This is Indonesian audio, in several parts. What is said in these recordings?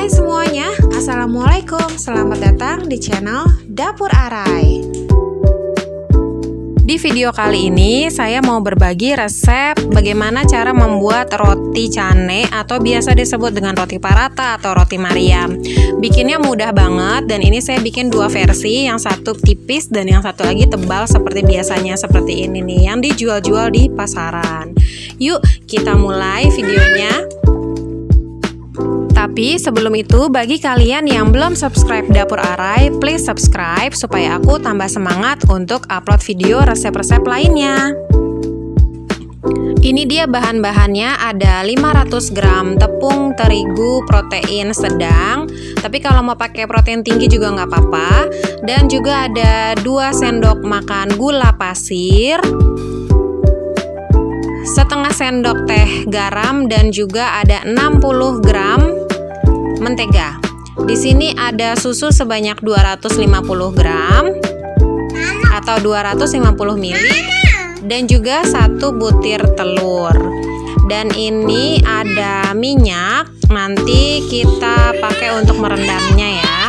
Hai semuanya, Assalamualaikum. Selamat datang di channel Dapur Arai. Di video kali ini saya mau berbagi resep bagaimana cara membuat roti cane atau biasa disebut dengan roti paratha atau roti Mariam. Bikinnya mudah banget dan ini saya bikin dua versi, yang satu tipis dan yang satu lagi tebal seperti biasanya, seperti ini nih yang dijual-jual di pasaran. Yuk kita mulai videonya. Tapi sebelum itu, bagi kalian yang belum subscribe Dapur Arai, please subscribe supaya aku tambah semangat untuk upload video resep-resep lainnya. Ini dia bahan-bahannya, ada 500 gram tepung terigu protein sedang, tapi kalau mau pakai protein tinggi juga nggak apa-apa. Dan juga ada 2 sendok makan gula pasir, setengah sendok teh garam, dan juga ada 60 gram mentega. Di sini ada susu sebanyak 250 gram atau 250 ml dan juga 1 butir telur. Dan ini ada minyak, nanti kita pakai untuk merendamnya ya.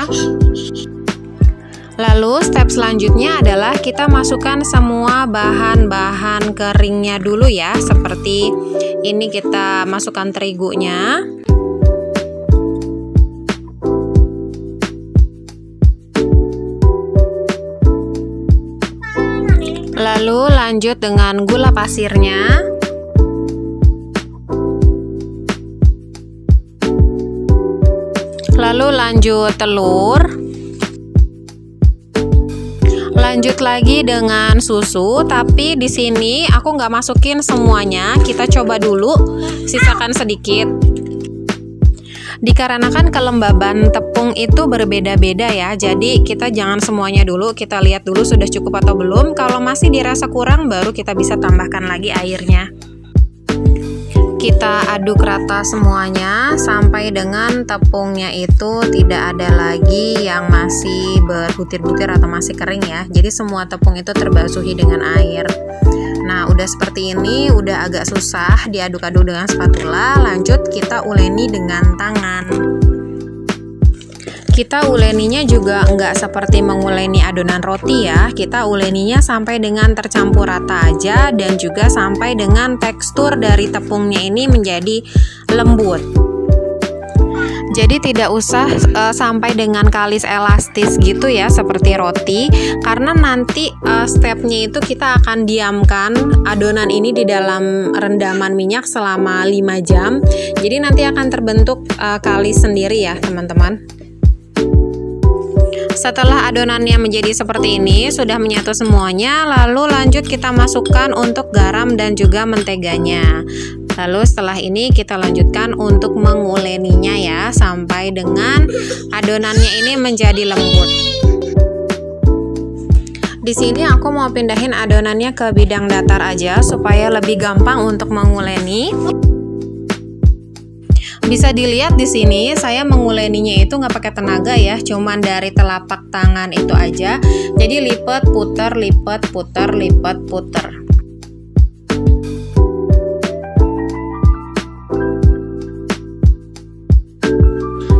Lalu step selanjutnya adalah kita masukkan semua bahan-bahan keringnya dulu ya. Seperti ini kita masukkan terigunya. Lalu lanjut dengan gula pasirnya. Lalu lanjut telur. Lanjut lagi dengan susu, tapi di sini aku nggak masukin semuanya. Kita coba dulu, sisakan sedikit. Dikarenakan kelembaban tepung itu berbeda-beda ya, jadi kita jangan semuanya dulu, kita lihat dulu sudah cukup atau belum. Kalau masih dirasa kurang, baru kita bisa tambahkan lagi airnya. Kita aduk rata semuanya sampai dengan tepungnya itu tidak ada lagi yang masih berbutir-butir atau masih kering ya. Jadi semua tepung itu terbasuhi dengan air. Nah, udah seperti ini, udah agak susah diaduk-aduk dengan spatula. Lanjut kita uleni dengan tangan. Kita uleninya juga nggak seperti menguleni adonan roti ya. Kita uleninya sampai dengan tercampur rata aja dan juga sampai dengan tekstur dari tepungnya ini menjadi lembut. Jadi tidak usah sampai dengan kalis elastis gitu ya seperti roti, karena nanti stepnya itu kita akan diamkan adonan ini di dalam rendaman minyak selama 5 jam. Jadi nanti akan terbentuk kalis sendiri ya teman-teman. Setelah adonannya menjadi seperti ini, sudah menyatu semuanya, lalu lanjut kita masukkan untuk garam dan juga menteganya. Lalu setelah ini kita lanjutkan untuk menguleninya ya, sampai dengan adonannya ini menjadi lembut. Di sini aku mau pindahin adonannya ke bidang datar aja supaya lebih gampang untuk menguleni. Bisa dilihat di sini saya menguleninya itu nggak pakai tenaga ya, cuman dari telapak tangan itu aja. Jadi lipat, putar, lipat, putar, lipat, putar.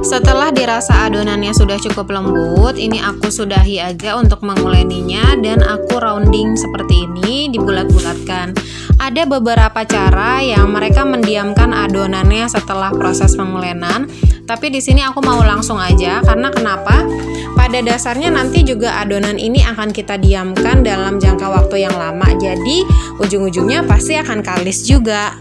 Setelah dirasa adonannya sudah cukup lembut, ini aku sudahi aja untuk menguleninya dan aku rounding seperti ini, dibulat-bulatkan. Ada beberapa cara yang mereka mendiamkan adonannya setelah proses pengulenan, tapi di sini aku mau langsung aja karena kenapa? Pada dasarnya nanti juga adonan ini akan kita diamkan dalam jangka waktu yang lama, jadi ujung-ujungnya pasti akan kalis juga.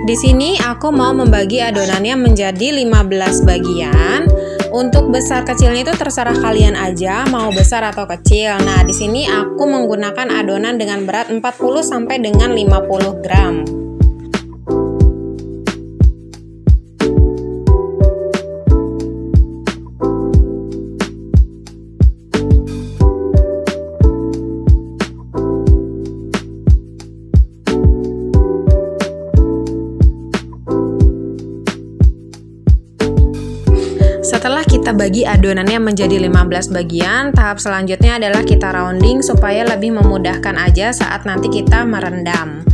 Di sini aku mau membagi adonannya menjadi 15 bagian. Untuk besar kecilnya itu terserah kalian aja mau besar atau kecil. Nah, di sini aku menggunakan adonan dengan berat 40 sampai dengan 50 gram. Setelah kita bagi adonannya menjadi 15 bagian, tahap selanjutnya adalah kita rounding supaya lebih memudahkan aja saat nanti kita merendam.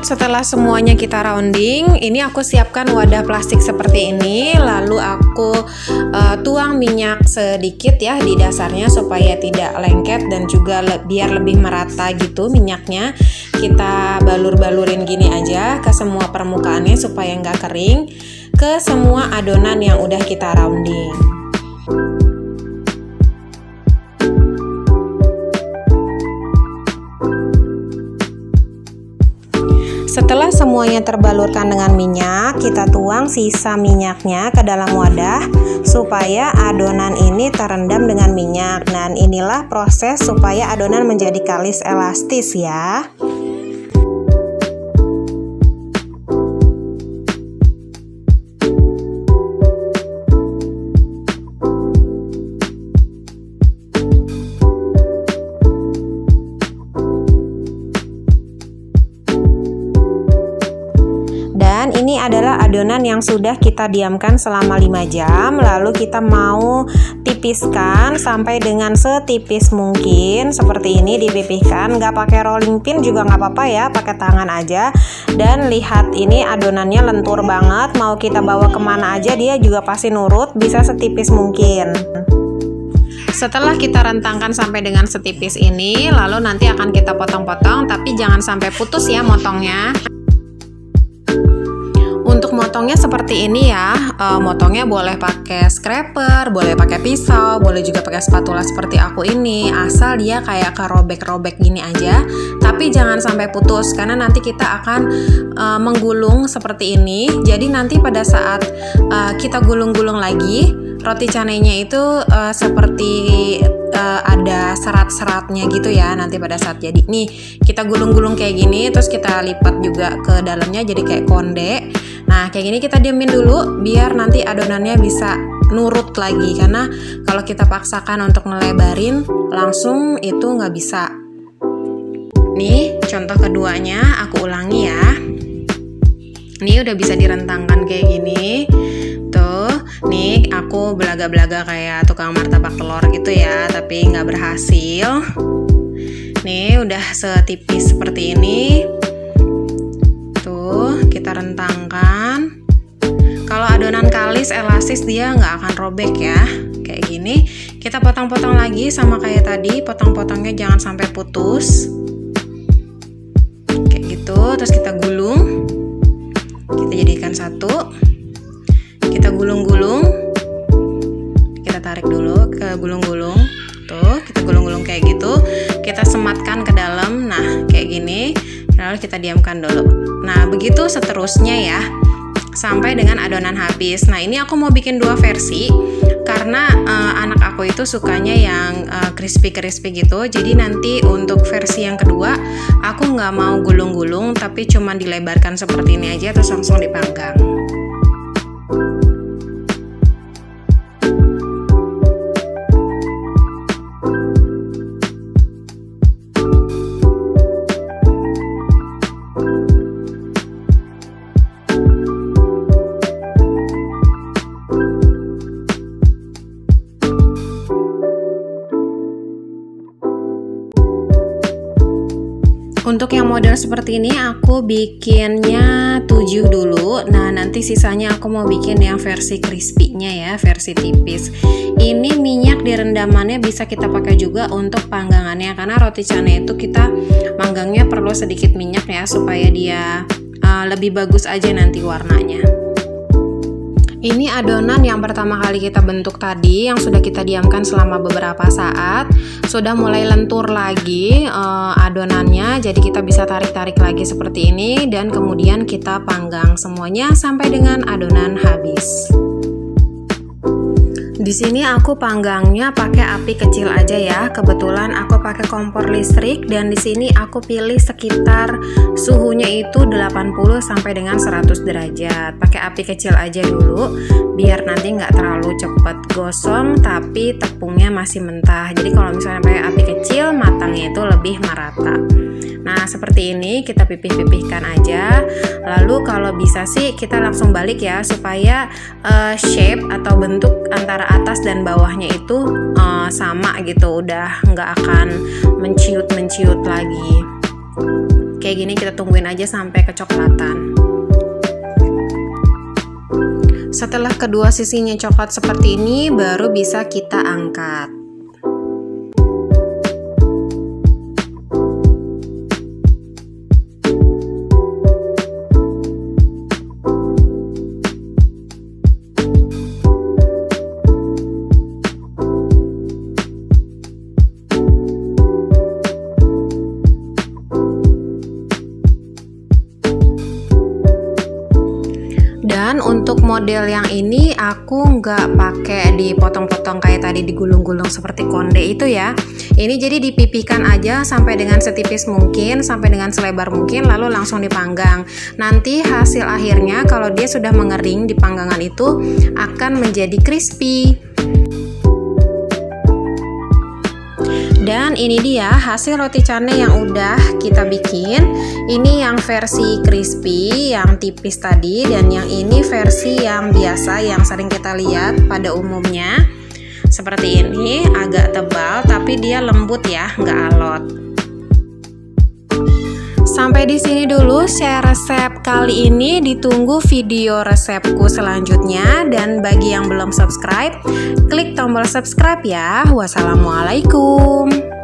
Lanjut, setelah semuanya kita rounding, ini aku siapkan wadah plastik seperti ini. Lalu aku tuang minyak sedikit ya di dasarnya supaya tidak lengket dan juga biar lebih merata gitu minyaknya. Kita balur-balurin gini aja ke semua permukaannya supaya nggak kering, ke semua adonan yang udah kita rounding. Setelah semuanya terbalurkan dengan minyak, kita tuang sisa minyaknya ke dalam wadah supaya adonan ini terendam dengan minyak. Dan inilah proses supaya adonan menjadi kalis elastis ya. Dan ini adalah adonan yang sudah kita diamkan selama 5 jam. Lalu kita mau tipiskan sampai dengan setipis mungkin. Seperti ini dipipihkan, nggak pakai rolling pin juga nggak apa-apa ya, pakai tangan aja. Dan lihat ini adonannya lentur banget, mau kita bawa kemana aja dia juga pasti nurut, bisa setipis mungkin. Setelah kita rentangkan sampai dengan setipis ini, lalu nanti akan kita potong-potong, tapi jangan sampai putus ya motongnya. Untuk motongnya seperti ini ya, motongnya boleh pakai scraper, boleh pakai pisau, boleh juga pakai spatula seperti aku ini, asal dia kayak kerobek-robek gini aja, tapi jangan sampai putus karena nanti kita akan menggulung seperti ini. Jadi nanti pada saat kita gulung-gulung lagi, roti canainya itu seperti ada serat-seratnya gitu ya nanti pada saat jadi. Nih kita gulung-gulung kayak gini, terus kita lipat juga ke dalamnya jadi kayak konde. Nah kayak gini kita diemin dulu biar nanti adonannya bisa nurut lagi, karena kalau kita paksakan untuk ngelebarin langsung itu nggak bisa. Nih contoh keduanya aku ulangi ya. Ini udah bisa direntangkan kayak gini. Tuh, nih aku belaga-belaga kayak tukang martabak telur gitu ya, tapi nggak berhasil. Nih udah setipis seperti ini. Tuh, kita rentangkan. Kalau adonan kalis elastis dia nggak akan robek ya. Kayak gini, kita potong-potong lagi sama kayak tadi, potong-potongnya jangan sampai putus. Kayak gitu, terus kita gulung. Kita jadikan satu. Kita gulung-gulung, kita tarik dulu ke gulung-gulung, tuh kita gulung-gulung kayak gitu, kita sematkan ke dalam, nah kayak gini, lalu kita diamkan dulu. Nah begitu seterusnya ya, sampai dengan adonan habis. Nah ini aku mau bikin dua versi, karena anak aku itu sukanya yang crispy-crispy gitu, jadi nanti untuk versi yang kedua, aku nggak mau gulung-gulung, tapi cuma dilebarkan seperti ini aja, terus langsung dipanggang. Untuk yang model seperti ini aku bikinnya 7 dulu. Nah nanti sisanya aku mau bikin yang versi crispy-nya ya, versi tipis. Ini minyak direndamannya bisa kita pakai juga untuk panggangannya, karena roti canai itu kita manggangnya perlu sedikit minyak ya, supaya dia lebih bagus aja nanti warnanya. Ini adonan yang pertama kali kita bentuk tadi, yang sudah kita diamkan selama beberapa saat, sudah mulai lentur lagi adonannya, jadi kita bisa tarik-tarik lagi seperti ini, dan kemudian kita panggang semuanya sampai dengan adonan habis. Di sini aku panggangnya pakai api kecil aja ya. Kebetulan aku pakai kompor listrik, dan di sini aku pilih sekitar suhunya itu 80 sampai dengan 100 derajat. Pakai api kecil aja dulu biar nanti nggak terlalu cepet gosong tapi tepungnya masih mentah. Jadi kalau misalnya pakai api kecil, matangnya itu lebih merata. Nah seperti ini kita pipih-pipihkan aja. Lalu kalau bisa sih kita langsung balik ya, supaya shape atau bentuk antara atas dan bawahnya itu sama gitu, udah nggak akan menciut-menciut lagi. Kayak gini kita tungguin aja sampai kecoklatan. Setelah kedua sisinya coklat seperti ini, baru bisa kita angkat. Dan untuk model yang ini aku nggak pakai dipotong-potong kayak tadi, digulung-gulung seperti konde itu ya. Ini jadi dipipihkan aja sampai dengan setipis mungkin, sampai dengan selebar mungkin, lalu langsung dipanggang. Nanti hasil akhirnya kalau dia sudah mengering di panggangan itu akan menjadi crispy. Dan ini dia hasil roti canai yang udah kita bikin. Ini yang versi crispy, yang tipis tadi, dan yang ini versi yang biasa, yang sering kita lihat pada umumnya. Seperti ini, agak tebal tapi dia lembut ya, nggak alot. Sampai di sini dulu share resep kali ini, ditunggu video resepku selanjutnya. Dan bagi yang belum subscribe, klik tombol subscribe ya. Wassalamualaikum.